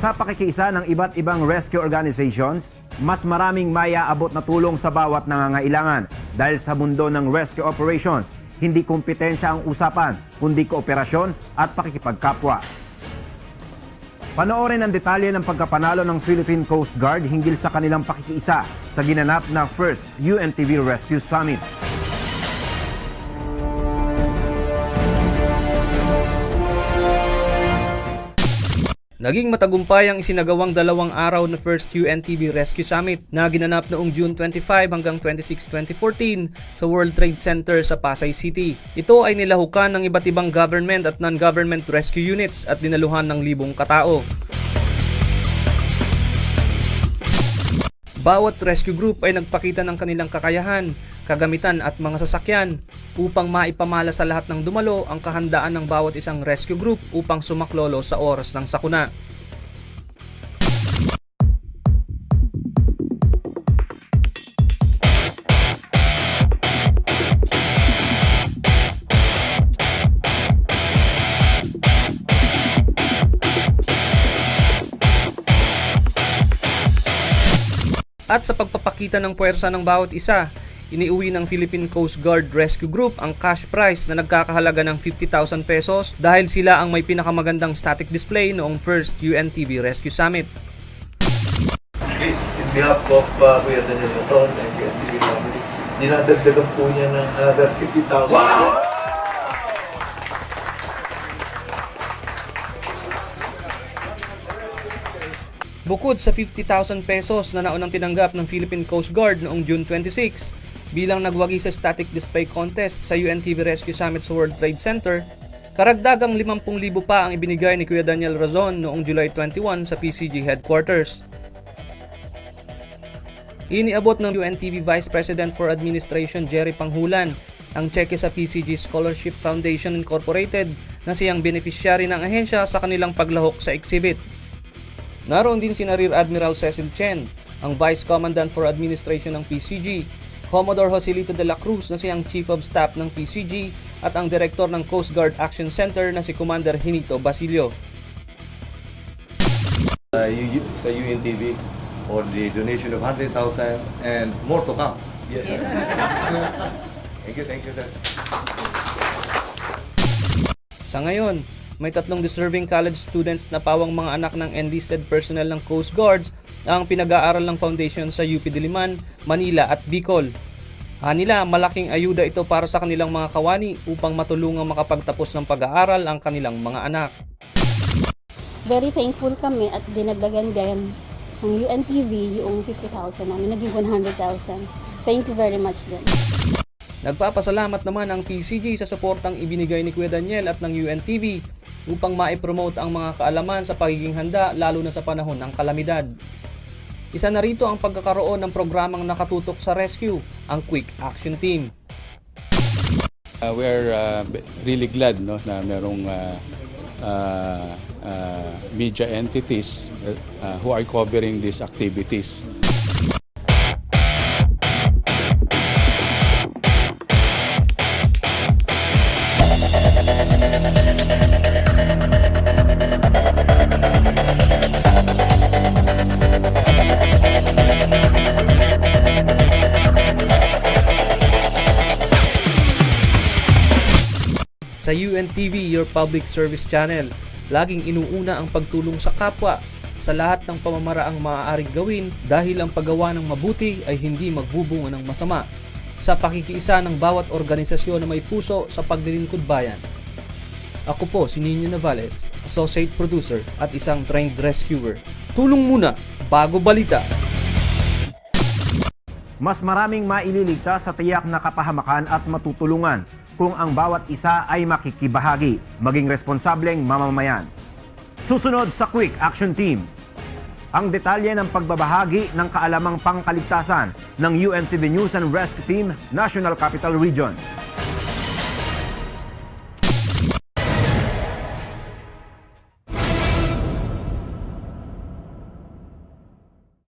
Sa pakikiisa ng iba't ibang rescue organizations, mas maraming maiaabot na tulong sa bawat nangangailangan dahil sa mundo ng rescue operations, hindi kompetensya ang usapan, kundi kooperasyon at pakikipagkapwa. Panoorin ang detalye ng pagkapanalo ng Philippine Coast Guard hinggil sa kanilang pakikiisa sa ginanap na First UNTV Rescue Summit. Naging matagumpay ang isinagawang 2 araw na First UNTV Rescue Summit na ginanap noong June 25 hanggang 26, 2014 sa World Trade Center sa Pasay City. Ito ay nilahukan ng iba't ibang government at non-government rescue units at dinaluhan ng libong katao. Bawat rescue group ay nagpakita ng kanilang kakayahan, kagamitan at mga sasakyan upang maipamala sa lahat ng dumalo ang kahandaan ng bawat isang rescue group upang sumaklolo sa oras ng sakuna. At sa pagpapakita ng puwersa ng bawat isa, iniuwi ng Philippine Coast Guard Rescue Group ang cash prize na nagkakahalaga ng 50,000 pesos dahil sila ang may pinakamagandang static display noong First UNTV Rescue Summit. Please, in behalf of Kuya Daniel Rason and UNTV family, dinadagdagan po niya ng another 50,000. Wow! Bukod sa 50,000 pesos na naunang tinanggap ng Philippine Coast Guard noong June 26 bilang nagwagi sa static display contest sa UNTV Rescue Summit sa World Trade Center, karagdagang 50,000 pa ang ibinigay ni Kuya Daniel Razon noong July 21 sa PCG headquarters. Iniabot ng UNTV Vice President for Administration Jerry Panghulan ang cheque sa PCG Scholarship Foundation Incorporated na siyang beneficiary ng ahensya sa kanilang paglahok sa exhibit. Naroon din si Rear Admiral Cecil Chen, ang Vice Commandant for Administration ng PCG, Commodore Joselito de la Cruz na siyang Chief of Staff ng PCG at ang Direktor ng Coast Guard Action Center na si Commander Hinito Basilio. Sa UNTV for the donation of 100,000 and more to come. Yes, sir. Thank you, sir. Sa ngayon, may 3 deserving college students na pawang mga anak ng enlisted personnel ng Coast Guards ang pinag-aaral ng foundation sa UP Diliman, Manila at Bicol. Nila, malaking ayuda ito para sa kanilang mga kawani upang matulungang makapagtapos ng pag-aaral ang kanilang mga anak. Very thankful kami at dinagdagan din ng UNTV yung 50,000 namin, naging 100,000. Thank you very much din. Nagpapasalamat naman ang PCG sa suportang ibinigay ni Kuya Daniel at ng UNTV upang maipromote ang mga kaalaman sa pagiging handa lalo na sa panahon ng kalamidad. Isa na rito ang pagkakaroon ng programang nakatutok sa rescue, ang Quick Action Team. We are really glad na merong media entities who are covering these activities. Sa UNTV, your public service channel, laging inuuna ang pagtulong sa kapwa sa lahat ng pamamaraang maaaring gawin dahil ang paggawa ng mabuti ay hindi magbubunga ng masama sa pakikiisa ng bawat organisasyon na may puso sa paglilingkod bayan. Ako po si Nino Navales, Associate Producer at isang trained rescuer. Tulong muna bago balita! Mas maraming maililigtas sa tiyak na kapahamakan at matutulungan kung ang bawat isa ay makikibahagi, maging responsableng mamamayan. Susunod sa Quick Action Team, ang detalye ng pagbabahagi ng kaalamang pangkaligtasan ng UNTV News and Rescue Team, National Capital Region.